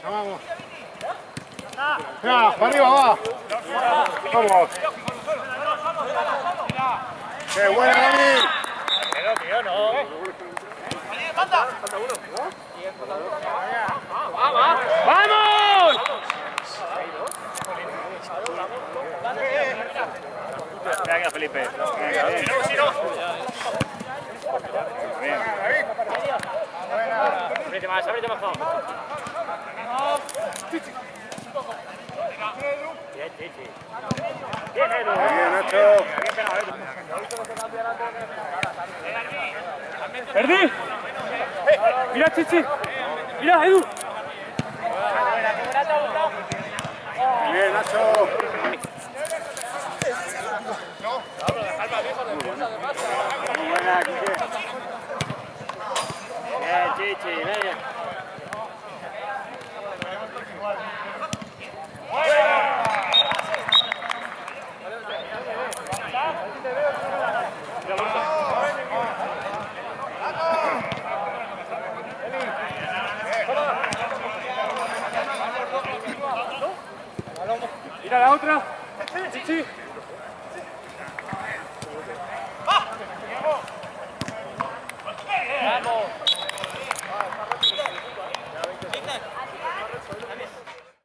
Vamos. Ya, para arriba, va. Vamos. ¡Qué buena, Dani! Pero, tío, no. ¡Manda! ¡Vamos! Venga, Felipe. Venga, bien. Ábrete más, Juan. Bien, Chichi. Bien, Edu. Bien, Nacho. ¡Perdí! ¡Mira, Chichi! ¡Mira, Edu! Bien, Nacho. Muy buena, Quique. Bien, Chichi, venga. Mira la otra. Chichi.